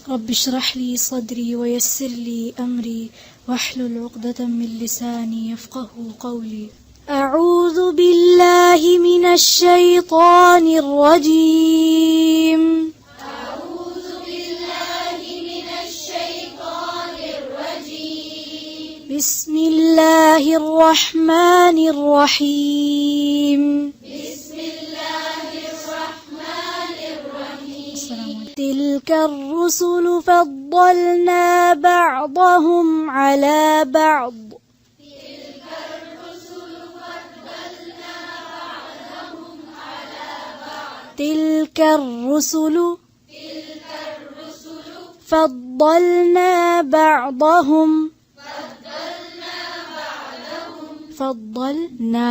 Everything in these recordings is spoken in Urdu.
رب اشرح لي صدري ويسر لي أمري واحلل عقدة من لساني يفقه قولي. أعوذ بالله من الشيطان الرجيم. أعوذ بالله من الشيطان الرجيم. بسم الله الرحمن الرحيم. بسم الله الرحمن الرحيم. تلك الرسل فضلنا بعضهم على بعض. تلك الرسل فضلنا بعضهم على بعض. تلك الرسل فضلنا بعضهم فضلنا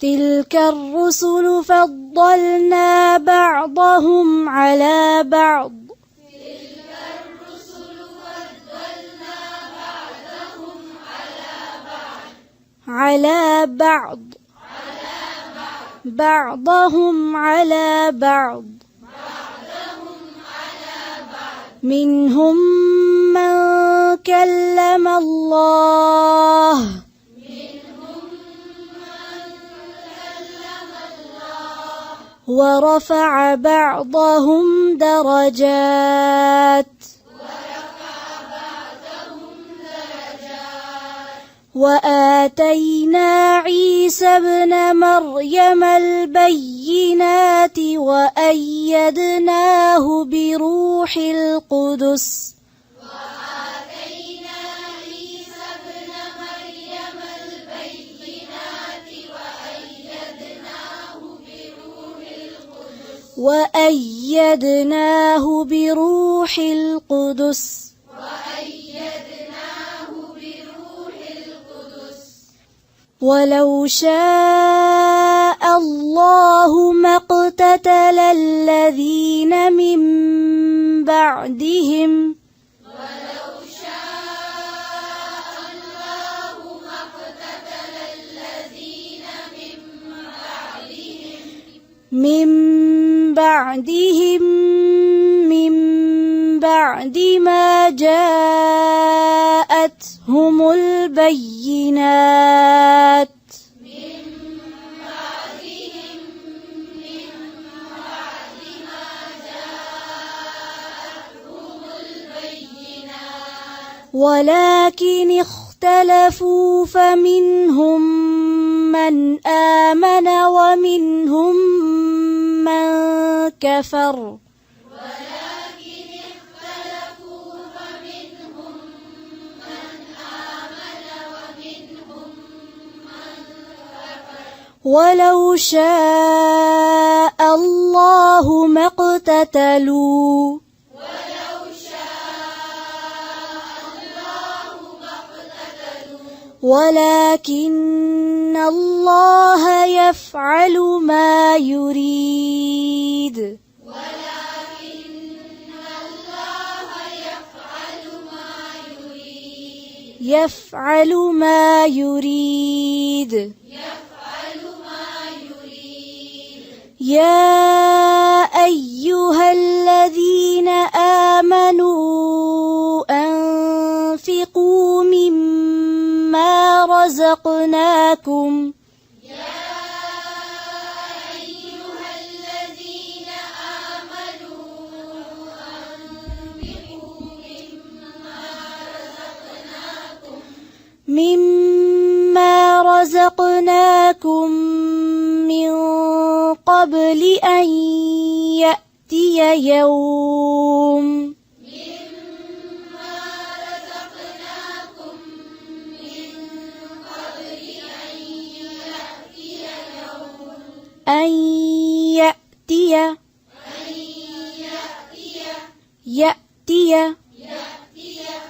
تلك الرسل فضلنا بعضهم على بعض. تلك الرسل فضلنا بعضهم على بعض بعضهم على بعض. منهم من كلم الله ورفع بعضهم درجات وآتينا عيسى ابن مريم البينات وأيدناه بروح القدس. وأيدناه بروح القدس. ولو شاء الله ما اقتتل الذين من بعدهم من بعد ما جاءتهم البينات ولكن اختلفوا فمنهم من آمن ومنهم من كفر. ولو شاء الله ما اقتتلوا ولكن الله يفعل ما يريد. يفعل ما يريد. يا أيها الذين آمنوا أنفقوا مما رزقناكم مما رزقناكم من قبل أن يأتي يوم أن يأتي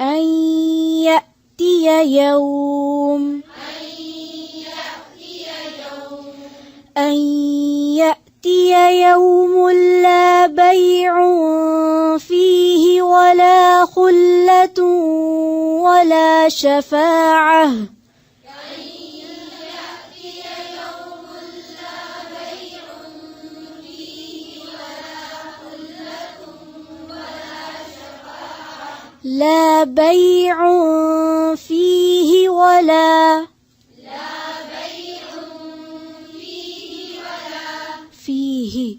أن يأتي يوم أن يأتي يوم ولا شفاعة لا بيع فيه ولا فيه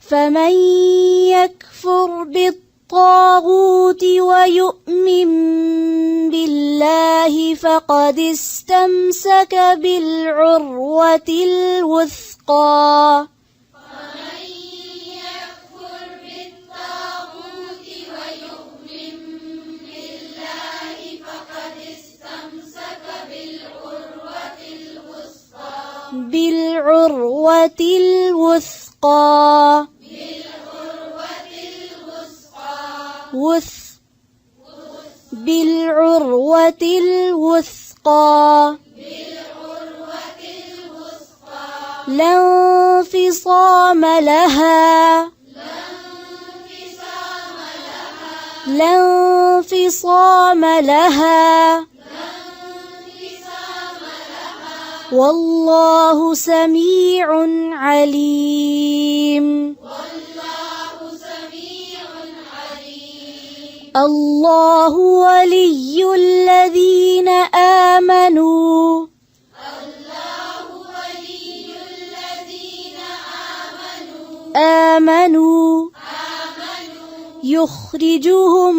فمن يكفر بالطاغوت ويؤمن بالله فقد استمسك بالعروة الوثقى بالعروة الوثقى بالعروة الوثقى لا انفصام لها لا انفصام لها والله سميع عليم الله ولي الذين آمنوا يخرجهم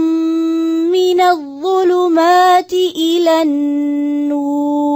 من الظلمات إلى النور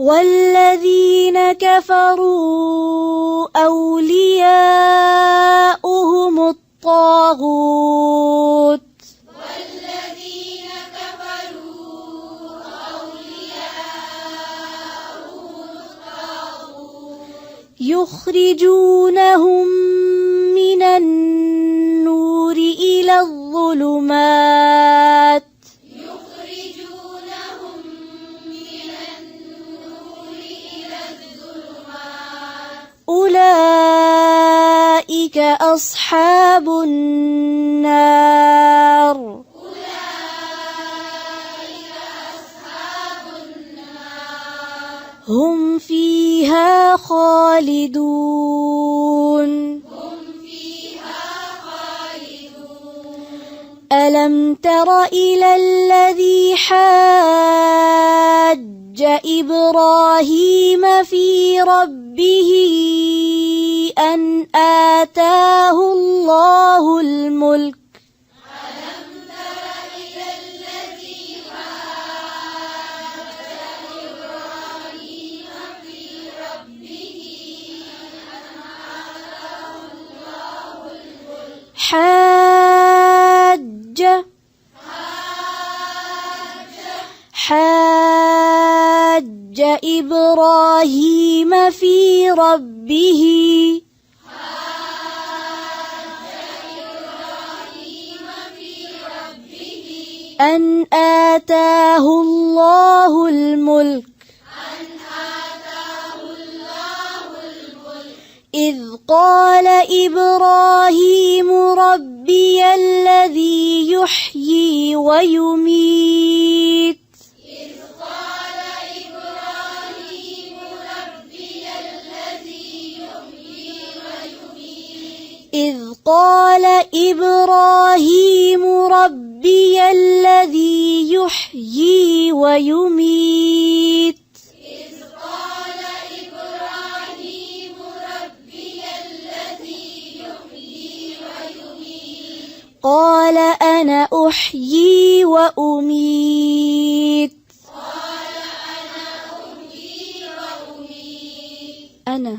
والذين كفروا أولياؤهم الطاغوت يخرجونهم من النور إلى الظلمات أولئك أصحاب النار هم فيها خالدون ألم تر إلى الذي حاج إبراهيم في ربه أن آتاه الله الملك حاج إبراهيم في ربه أن آتاه الله الملك إذ قال إبراهيم ربي الذي يحيي ويميت إذ قال إبراهيم ربي الذي يحيي ويميت قال أنا أحيي وأميت أنا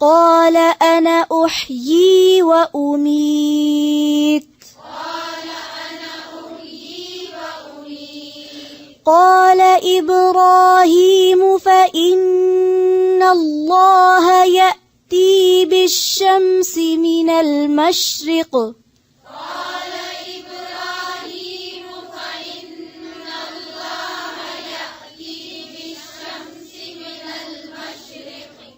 قال أنا أحيي وأميت قال إبراهيم فإن الله يأتي بالشمس من المشرق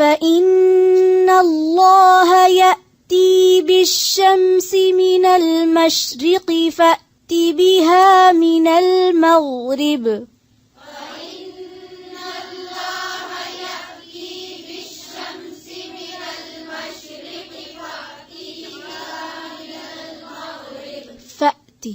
فإن الله يأتي بالشمس من المشرق فأت بها من المغرب فأتي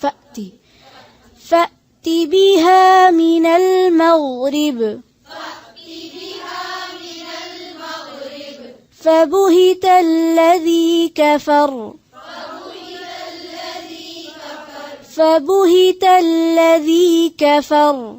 فأتي فأتي بها من المغرب فبهت الذي كفر فبهت الذي كفر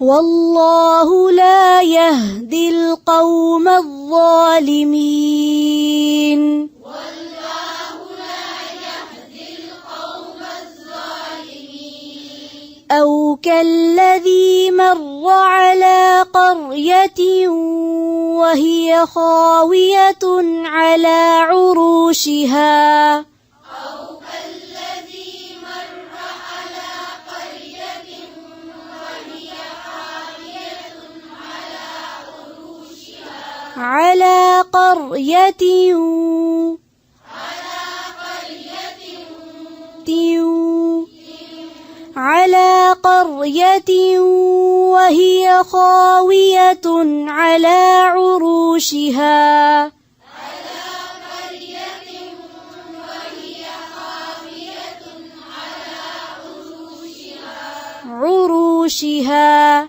والله لا يهدي القوم الظالمين أو كالذي مر على قرية وهي خاوية على عروشها على قرية وهي خاوية على عروشها عروشها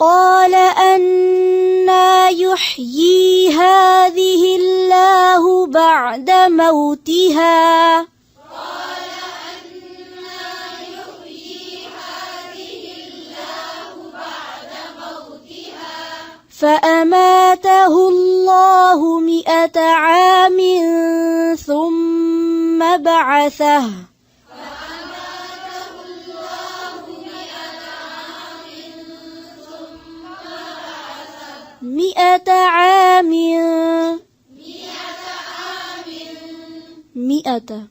قال أنا يحيي هذه الله بعد موتها فأماته الله 100 عام ثم بعثه مئة عام مئة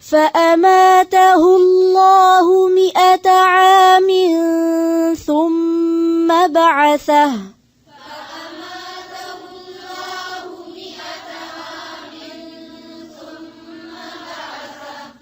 فأماته الله 100 عام ثم بعثه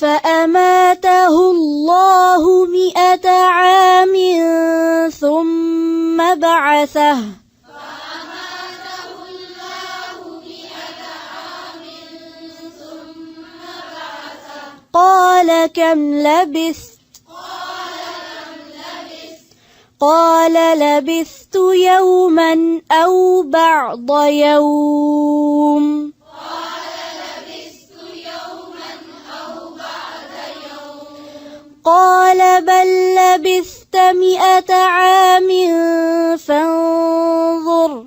فأماته الله 100 عام ثم بعثه قال كم لبثت قال لبثت يوما أو بعض يوم قال بل لبثت 100 عام فانظر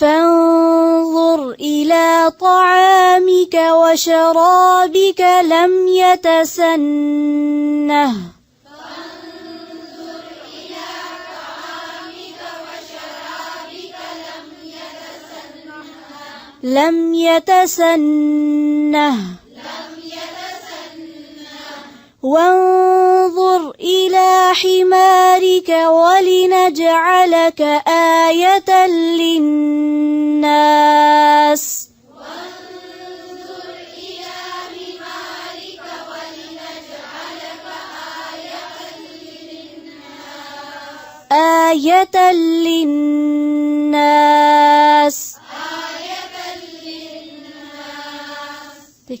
فانظر إلى طعامك وشرابك لم يتسنه لم يتسنه وانظر إلى حمارك ولنجعلك آية للناس آية للناس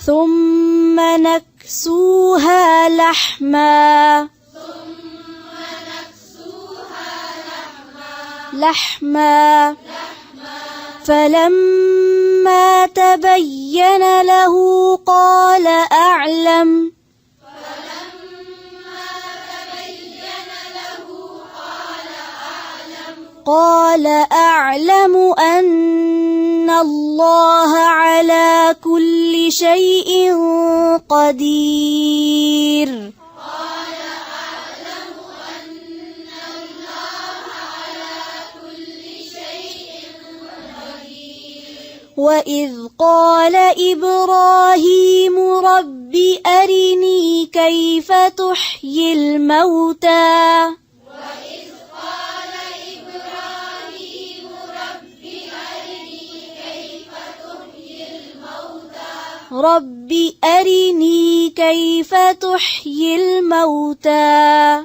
ثم نكسوها لحما فلما تبين له قال أعلم أن الله على كل شيء قدير. وإذ قال إبراهيم رب أرني كيف تحيي الموتى رب أرني كيف تحيي الموتى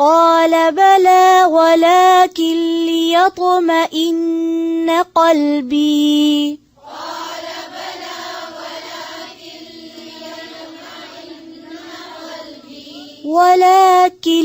قال بلى ولكن ليطمئن قلبي ولكن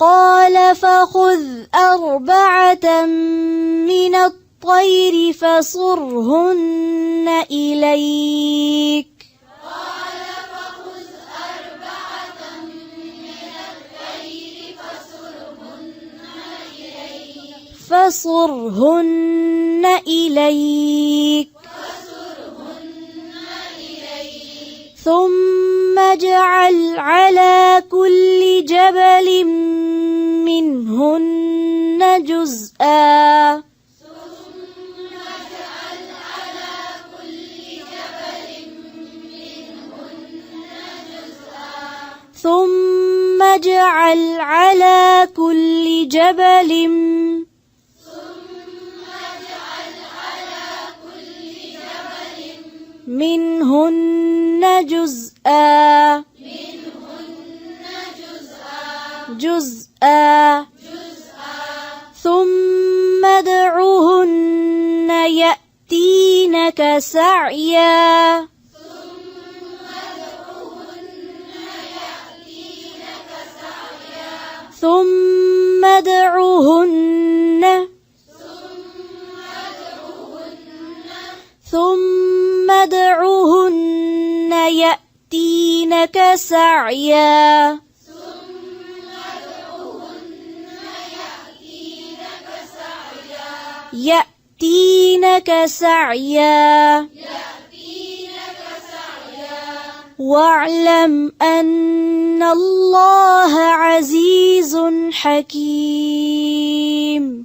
قال فخذ أربعة من الطير فصرهن إليك ثم اجعل على كل جبل منهن جزءا ثم اجعل على كل جبل منهن جزءا ثم ادعهن يأتينك سعيا ثم ادعهن يأتينك سعيا يأتينك سعيا واعلم أن الله عزيز حكيم